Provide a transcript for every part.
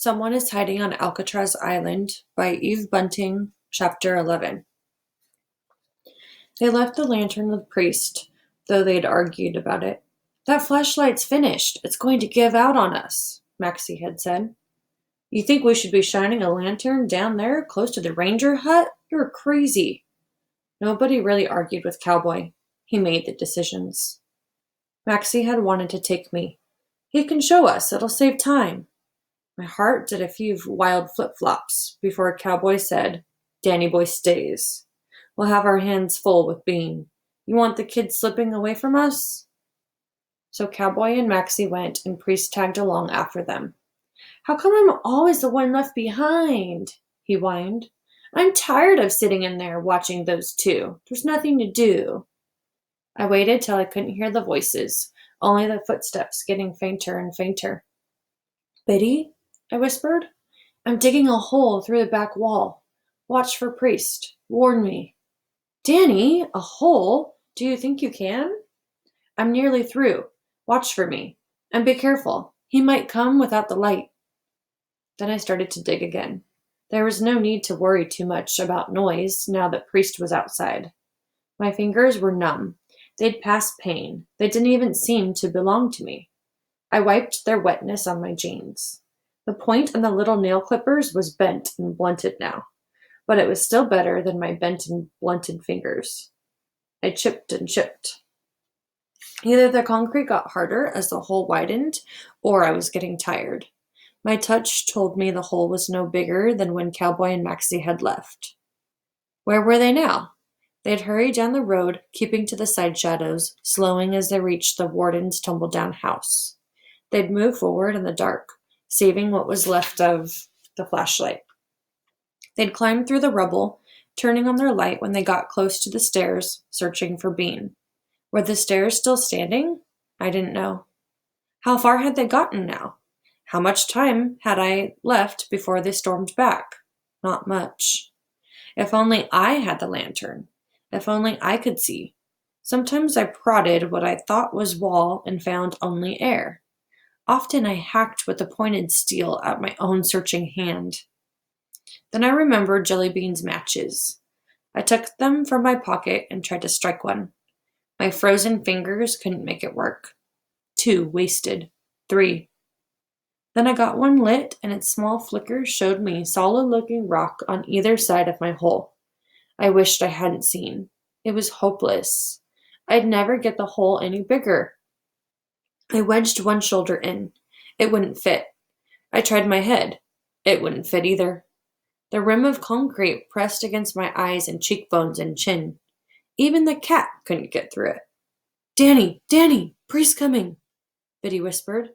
Someone is Hiding on Alcatraz Island by Eve Bunting, Chapter 11. They left the lantern with Priest, though they'd argued about it. That flashlight's finished. It's going to give out on us, Maxie had said. You think we should be shining a lantern down there close to the ranger hut? You're crazy. Nobody really argued with Cowboy. He made the decisions. Maxie had wanted to take me. He can show us. It'll save time. My heart did a few wild flip-flops before Cowboy said, Danny boy stays. We'll have our hands full with Bean. You want the kids slipping away from us? So Cowboy and Maxie went, and Priest tagged along after them. How come I'm always the one left behind? He whined. I'm tired of sitting in there watching those two. There's nothing to do. I waited till I couldn't hear the voices, only the footsteps getting fainter and fainter. Biddy? I whispered. I'm digging a hole through the back wall. Watch for Priest. Warn me. Danny, a hole? Do you think you can? I'm nearly through. Watch for me. And be careful. He might come without the light. Then I started to dig again. There was no need to worry too much about noise now that Priest was outside. My fingers were numb. They'd passed pain. They didn't even seem to belong to me. I wiped their wetness on my jeans. The point of the little nail clippers was bent and blunted now, but it was still better than my bent and blunted fingers. I chipped and chipped. Either the concrete got harder as the hole widened, or I was getting tired. My touch told me the hole was no bigger than when Cowboy and Maxie had left. Where were they now? They'd hurried down the road, keeping to the side shadows, slowing as they reached the warden's tumble-down house. They'd move forward in the dark, saving what was left of the flashlight. They'd climb through the rubble, turning on their light when they got close to the stairs, searching for Bean. Were the stairs still standing? I didn't know. How far had they gotten now? How much time had I left before they stormed back? Not much. If only I had the lantern. If only I could see. Sometimes I prodded what I thought was wall and found only air. Often I hacked with the pointed steel at my own searching hand. Then I remembered Jellybean's matches. I took them from my pocket and tried to strike one. My frozen fingers couldn't make it work. 2 wasted. 3. Then I got one lit, and its small flicker showed me solid-looking rock on either side of my hole. I wished I hadn't seen. It was hopeless. I'd never get the hole any bigger. I wedged one shoulder in. It wouldn't fit. I tried my head. It wouldn't fit either. The rim of concrete pressed against my eyes and cheekbones and chin. Even the cat couldn't get through it. Danny! Danny! Priest coming! Biddy whispered.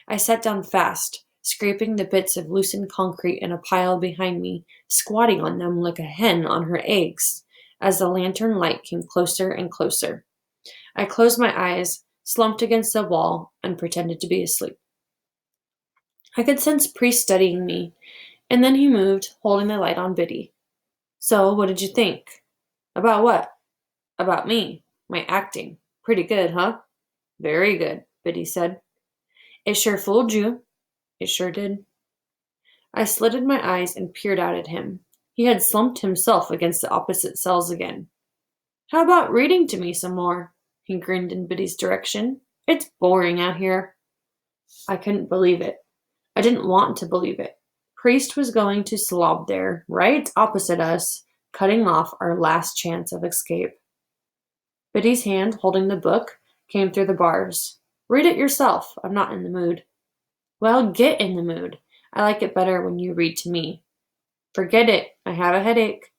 I sat down fast, scraping the bits of loosened concrete in a pile behind me, squatting on them like a hen on her eggs, as the lantern light came closer and closer. I closed my eyes, slumped against the wall, and pretended to be asleep. I could sense Priest studying me, and then he moved, holding the light on Biddy. So, what did you think? About what? About me. My acting. Pretty good, huh? Very good, Biddy said. It sure fooled you. It sure did. I slitted my eyes and peered out at him. He had slumped himself against the opposite cells again. How about reading to me some more? He grinned in Biddy's direction. It's boring out here. I couldn't believe it. I didn't want to believe it. Priest was going to slob there, right opposite us, cutting off our last chance of escape. Biddy's hand, holding the book, came through the bars. Read it yourself. I'm not in the mood. Well, get in the mood. I like it better when you read to me. Forget it. I have a headache.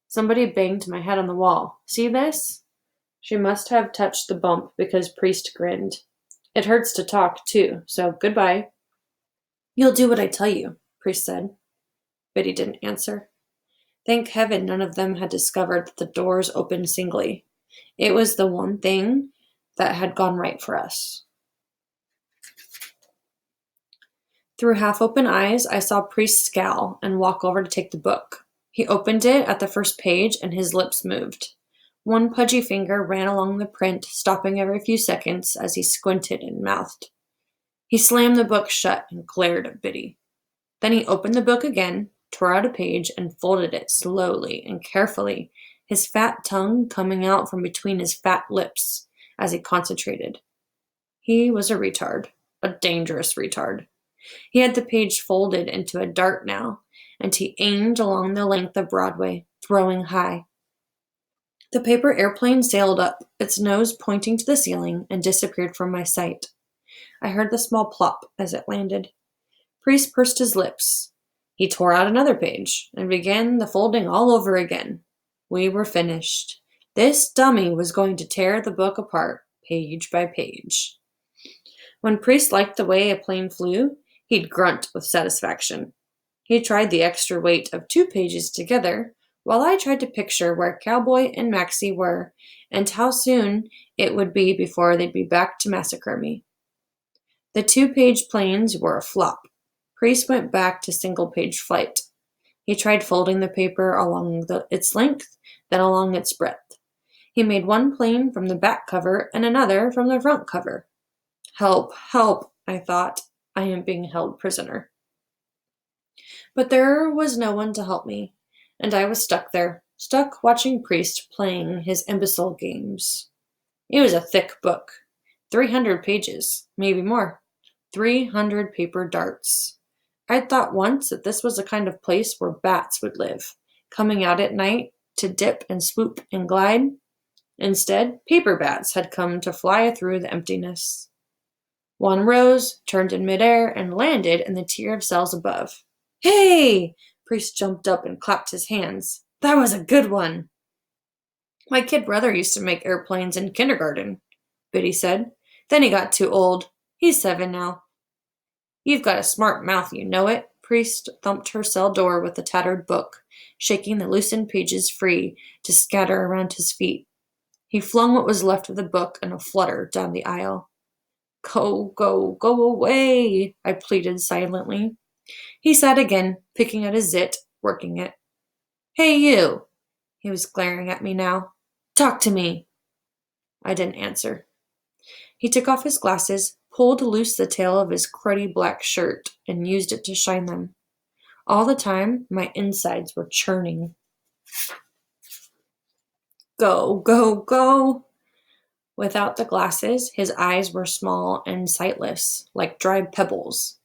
Somebody banged my head on the wall. See this? She must have touched the bump because Priest grinned. It hurts to talk, too, so goodbye. You'll do what I tell you, Priest said. Biddy didn't answer. Thank heaven none of them had discovered that the doors opened singly. It was the one thing that had gone right for us. Through half-open eyes, I saw Priest scowl and walk over to take the book. He opened it at the first page, and his lips moved. One pudgy finger ran along the print, stopping every few seconds as he squinted and mouthed. He slammed the book shut and glared at Biddy. Then he opened the book again, tore out a page, and folded it slowly and carefully, his fat tongue coming out from between his fat lips as he concentrated. He was a retard, a dangerous retard. He had the page folded into a dart now, and he aimed along the length of Broadway, throwing high. The paper airplane sailed up, its nose pointing to the ceiling, and disappeared from my sight. I heard the small plop as it landed. Priest pursed his lips. He tore out another page and began the folding all over again. We were finished. This dummy was going to tear the book apart, page by page. When Priest liked the way a plane flew, he'd grunt with satisfaction. He tried the extra weight of 2 pages together, while I tried to picture where Cowboy and Maxie were and how soon it would be before they'd be back to massacre me. The 2-page planes were a flop. Priest went back to single-page flight. He tried folding the paper along its length, then along its breadth. He made one plane from the back cover and another from the front cover. Help, help, I thought. I am being held prisoner. But there was no one to help me, and I was stuck there, stuck watching Priest playing his imbecile games. It was a thick book. 300 pages, maybe more. 300 paper darts. I'd thought once that this was the kind of place where bats would live, coming out at night to dip and swoop and glide. Instead, paper bats had come to fly through the emptiness. One rose, turned in midair, and landed in the tier of cells above. Hey! Priest jumped up and clapped his hands. That was a good one. My kid brother used to make airplanes in kindergarten, Biddy said. Then he got too old. He's 7 now. You've got a smart mouth, you know it. Priest thumped her cell door with the tattered book, shaking the loosened pages free to scatter around his feet. He flung what was left of the book in a flutter down the aisle. Go, go, go away, I pleaded silently. He sat again, picking at his zit, working it. Hey, you! He was glaring at me now. Talk to me! I didn't answer. He took off his glasses, pulled loose the tail of his cruddy black shirt, and used it to shine them. All the time, my insides were churning. Go, go, go! Without the glasses, his eyes were small and sightless, like dried pebbles.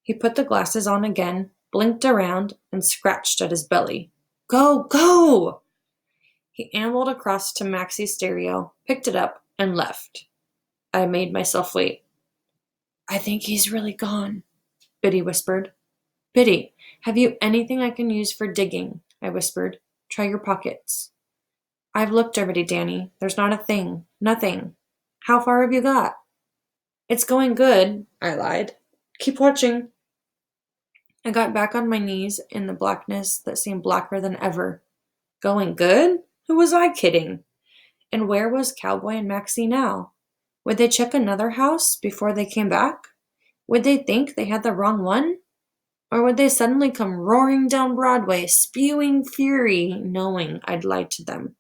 He put the glasses on again, blinked around, and scratched at his belly. Go, go! He ambled across to Maxie's stereo, picked it up, and left. I made myself wait. I think he's really gone, Biddy whispered. Biddy, have you anything I can use for digging? I whispered. Try your pockets. I've looked already, Danny. There's not a thing. Nothing. How far have you got? It's going good, I lied. Keep watching. I got back on my knees in the blackness that seemed blacker than ever. Going good? Who was I kidding? And where was Cowboy and Maxie now? Would they check another house before they came back? Would they think they had the wrong one? Or would they suddenly come roaring down Broadway, spewing fury, knowing I'd lied to them?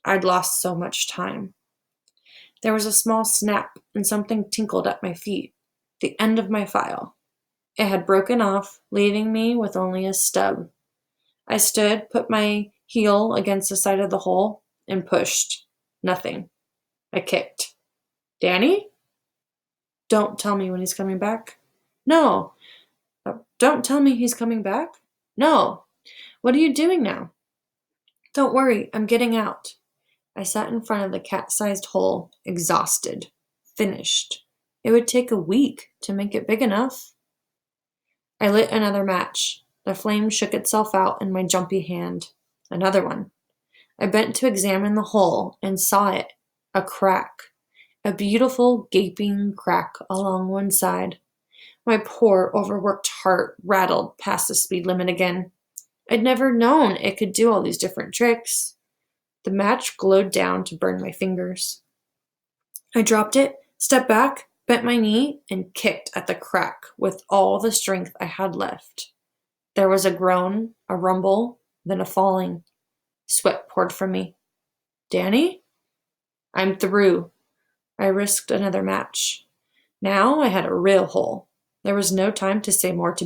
I'd lost so much time. There was a small snap, and something tinkled at my feet, the end of my file. It had broken off, leaving me with only a stub. I stood, put my heel against the side of the hole, and pushed. Nothing. I kicked. Danny? Don't tell me when he's coming back. No. Don't tell me he's coming back. No. What are you doing now? Don't worry, I'm getting out. I sat in front of the cat-sized hole, exhausted, finished. It would take a week to make it big enough. I lit another match. The flame shook itself out in my jumpy hand. Another one. I bent to examine the hole and saw it, a crack. A beautiful, gaping crack along one side. My poor, overworked heart rattled past the speed limit again. I'd never known it could do all these different tricks. The match glowed down to burn my fingers. I dropped it, stepped back, bent my knee, and kicked at the crack with all the strength I had left. There was a groan, a rumble, then a falling. Sweat poured from me. Danny? I'm through. I risked another match. Now I had a real hole. There was no time to say more to